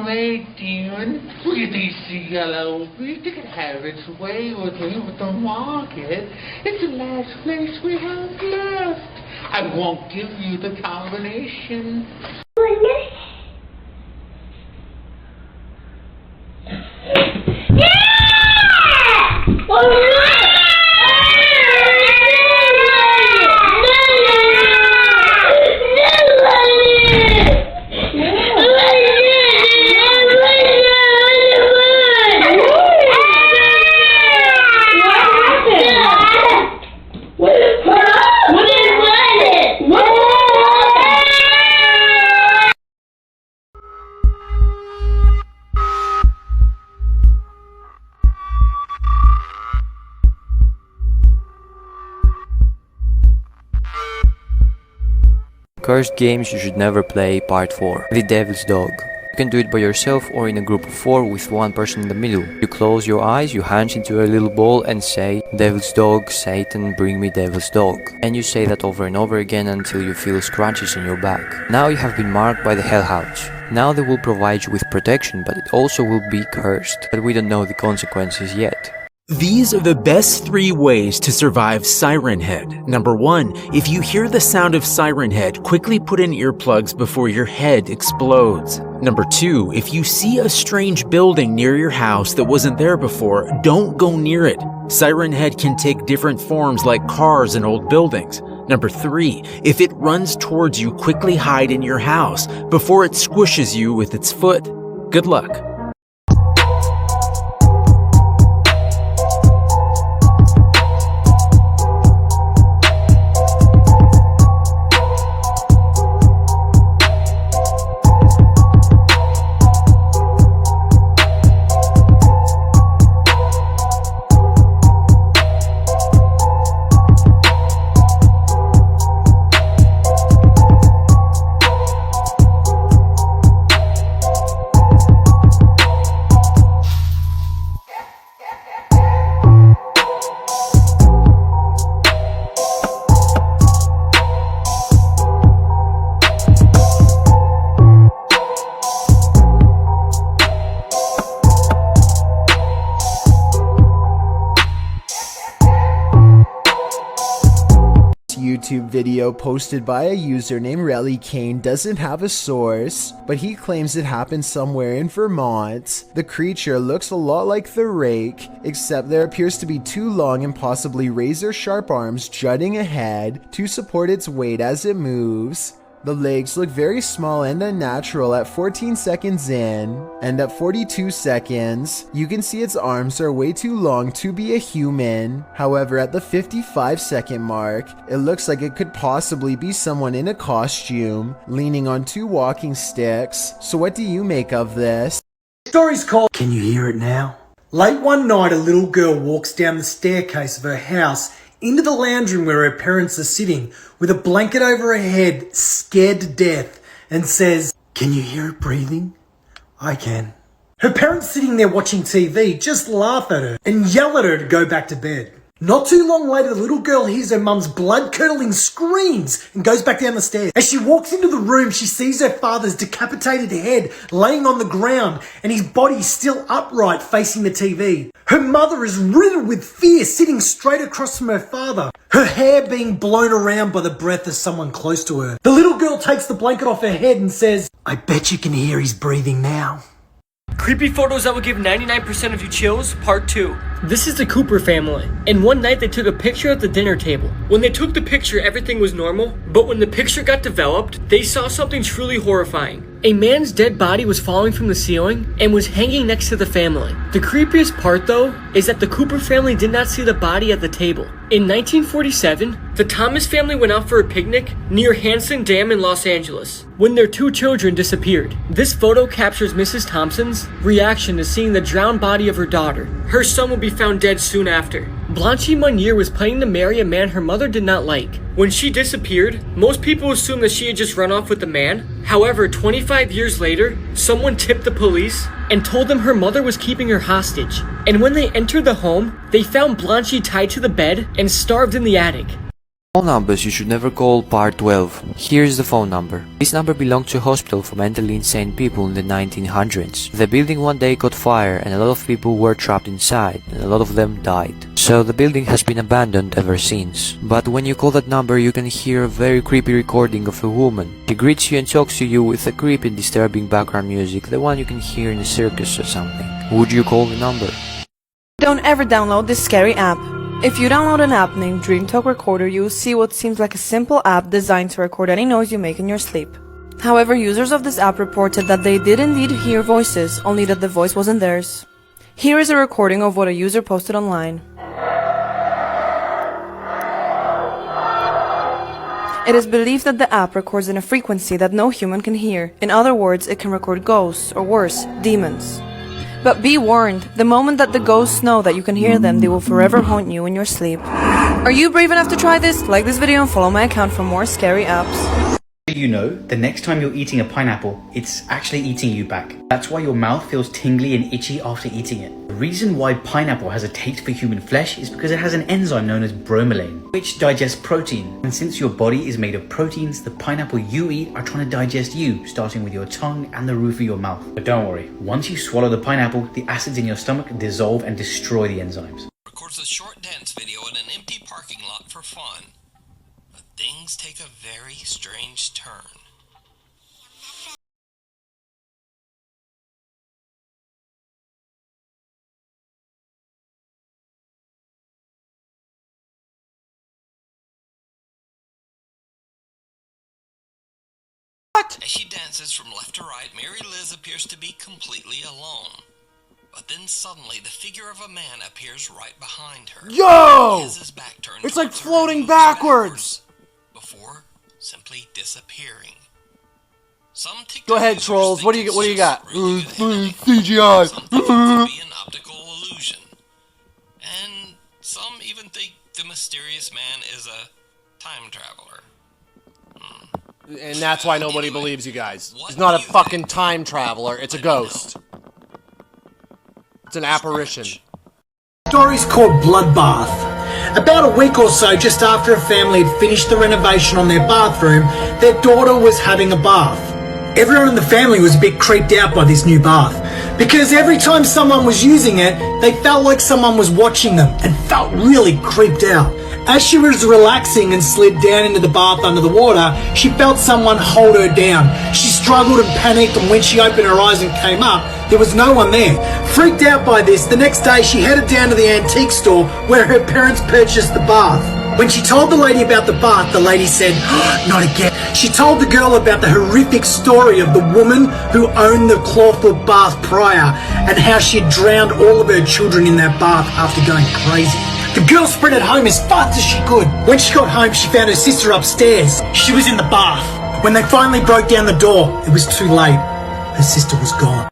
away, demon. Pretty sea yellow. You can have its way with me with the market. It's the last place we have left. I won't give you the combination. Cursed games you should never play, part 4. The Devil's Dog. You can do it by yourself or in a group of 4 with one person in the middle. You close your eyes, you hunch into a little ball and say, Devil's Dog, Satan, bring me Devil's Dog. And you say that over and over again until you feel scratches on your back. Now you have been marked by the Hellhounds. Now they will provide you with protection, but it also will be cursed. But we don't know the consequences yet. These are the best 3 ways to survive Siren Head. Number 1, if you hear the sound of Siren Head, quickly put in earplugs before your head explodes. Number 2, if you see a strange building near your house that wasn't there before, don't go near it. Siren Head can take different forms like cars and old buildings. Number 3, if it runs towards you, quickly hide in your house before it squishes you with its foot. Good luck. YouTube video posted by a user named Relly Kane doesn't have a source, but he claims it happened somewhere in Vermont. The creature looks a lot like the Rake, except there appears to be 2 long and possibly razor-sharp arms jutting ahead to support its weight as it moves. The legs look very small and unnatural at 14 seconds in, and at 42 seconds, you can see its arms are way too long to be a human. However, at the 55-second mark, it looks like it could possibly be someone in a costume, leaning on 2 walking sticks. So what do you make of this? Story's called Can You Hear It Now? Late one night, a little girl walks down the staircase of her house into the lounge room where her parents are sitting with a blanket over her head, scared to death, and says, "Can you hear it breathing?" "I can." Her parents sitting there watching TV just laugh at her and yell at her to go back to bed. Not too long later, the little girl hears her mum's blood-curdling screams and goes back down the stairs. As she walks into the room, she sees her father's decapitated head laying on the ground and his body still upright facing the TV. Her mother is riddled with fear, sitting straight across from her father, her hair being blown around by the breath of someone close to her. The little girl takes the blanket off her head and says, "I bet you can hear his breathing now." Creepy photos that will give 99% of you chills, part 2. This is the Cooper family, and one night they took a picture at the dinner table. When they took the picture, everything was normal, but when the picture got developed, they saw something truly horrifying. A man's dead body was falling from the ceiling and was hanging next to the family. The creepiest part, though, is that the Cooper family did not see the body at the table. In 1947, the Thomas family went out for a picnic near Hansen Dam in Los Angeles when their 2 children disappeared. This photo captures Mrs. Thompson's reaction to seeing the drowned body of her daughter. Her son would be found dead soon after. Blanche Monnier was planning to marry a man her mother did not like. When she disappeared, most people assumed that she had just run off with the man. However, 25 years later, someone tipped the police and told them her mother was keeping her hostage. And when they entered the home, they found Blanche tied to the bed and starved in the attic. Phone numbers you should never call, part 12. Here is the phone number. This number belonged to a hospital for mentally insane people in the 1900s. The building one day caught fire and a lot of people were trapped inside, and a lot of them died. So the building has been abandoned ever since. But when you call that number, you can hear a very creepy recording of a woman. She greets you and talks to you with a creepy and disturbing background music, the one you can hear in a circus or something. Would you call the number? Don't ever download this scary app. If you download an app named DreamTalk Recorder, you will see what seems like a simple app designed to record any noise you make in your sleep. However, users of this app reported that they did indeed hear voices, only that the voice wasn't theirs. Here is a recording of what a user posted online. It is believed that the app records in a frequency that no human can hear. In other words, it can record ghosts, or worse, demons. But be warned, the moment that the ghosts know that you can hear them, they will forever haunt you in your sleep. Are you brave enough to try this? Like this video and follow my account for more scary apps. You know, the next time you're eating a pineapple, it's actually eating you back. That's why your mouth feels tingly and itchy after eating it. The reason why pineapple has a taste for human flesh is because it has an enzyme known as bromelain, which digests protein. And since your body is made of proteins, the pineapple you eat are trying to digest you, starting with your tongue and the roof of your mouth. But don't worry, once you swallow the pineapple, the acids in your stomach dissolve and destroy the enzymes. Records a short dance video in an empty parking lot for fun. But things take a very strange turn. As she dances from left to right, Mary Liz appears to be completely alone. But then suddenly the figure of a man appears right behind her. Yo! Liz's back turned It's like towards her floating and moves backwards! before simply disappearing. Some TikTok Go ahead, users trolls. think What do you it's what do you just got? really good editing. CGI. Some think it could be an optical illusion. And some even think the mysterious man is a time traveler. And that's why nobody believes you guys. What He's not a do you fucking think? time traveler. It's a Let me know. ghost. It's an apparition. Story's called Bloodbath. About a week or so just after a family had finished the renovation on their bathroom, their daughter was having a bath. Everyone in the family was a bit creeped out by this new bath, because every time someone was using it, they felt like someone was watching them and felt really creeped out. As she was relaxing and slid down into the bath under the water, she felt someone hold her down. She struggled and panicked, and when she opened her eyes and came up, there was no one there. Freaked out by this, the next day she headed down to the antique store where her parents purchased the bath. When she told the lady about the bath, the lady said, "Oh, not again." She told the girl about the horrific story of the woman who owned the clawfoot bath prior, and how she had drowned all of her children in that bath after going crazy. The girl sprinted home as fast as she could. When she got home, she found her sister upstairs. She was in the bath. When they finally broke down the door, it was too late. Her sister was gone.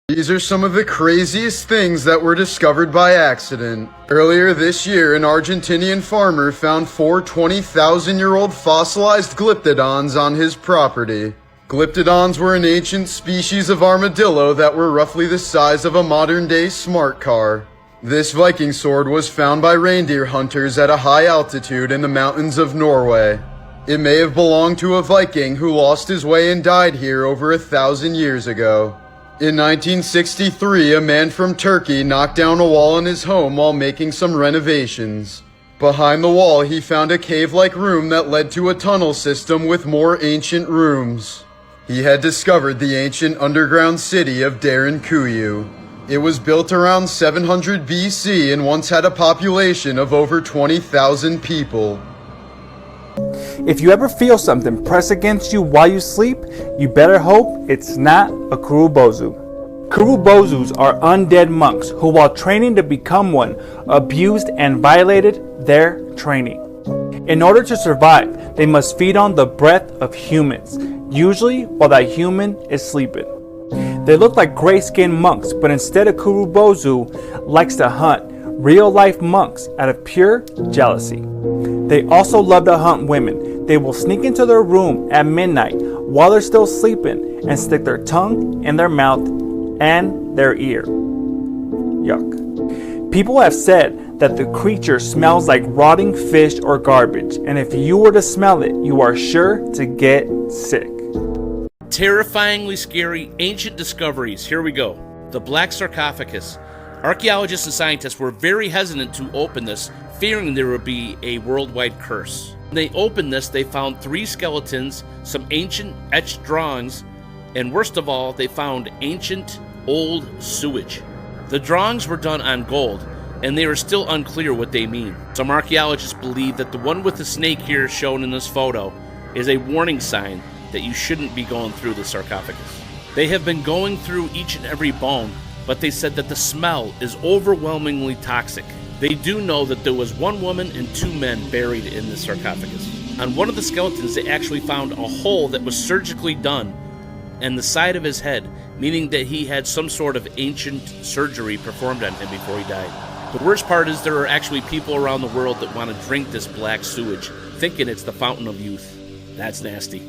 These are some of the craziest things that were discovered by accident. Earlier this year, an Argentinian farmer found 4 20,000-year-old fossilized glyptodons on his property. Glyptodons were an ancient species of armadillo that were roughly the size of a modern-day smart car. This Viking sword was found by reindeer hunters at a high altitude in the mountains of Norway. It may have belonged to a Viking who lost his way and died here over 1,000 years ago. In 1963, a man from Turkey knocked down a wall in his home while making some renovations. Behind the wall, he found a cave-like room that led to a tunnel system with more ancient rooms. He had discovered the ancient underground city of Kuyu. It was built around 700 BC and once had a population of over 20,000 people. If you ever feel something press against you while you sleep, you better hope it's not a kuru bozu. Kuru bozus are undead monks who, while training to become one, abused and violated their training. In order to survive, they must feed on the breath of humans, usually while that human is sleeping. They look like gray-skinned monks, but instead a kuru bozu likes to hunt real-life monks out of pure jealousy. They also love to hunt women. They will sneak into their room at midnight while they're still sleeping and stick their tongue in their mouth and their ear. Yuck. People have said that the creature smells like rotting fish or garbage, and if you were to smell it, you are sure to get sick. Terrifyingly scary ancient discoveries. Here we go. The black sarcophagus. Archaeologists and scientists were very hesitant to open this, fearing there would be a worldwide curse. When they opened this, they found 3 skeletons, some ancient etched drawings, and worst of all, they found ancient old sewage. The drawings were done on gold, and they are still unclear what they mean. Some archaeologists believe that the one with the snake here shown in this photo is a warning sign that you shouldn't be going through the sarcophagus. They have been going through each and every bone, but they said that the smell is overwhelmingly toxic. They do know that there was 1 woman and 2 men buried in the sarcophagus. On one of the skeletons, they actually found a hole that was surgically done in the side of his head, meaning that he had some sort of ancient surgery performed on him before he died. The worst part is there are actually people around the world that want to drink this black sewage, thinking it's the fountain of youth. That's nasty.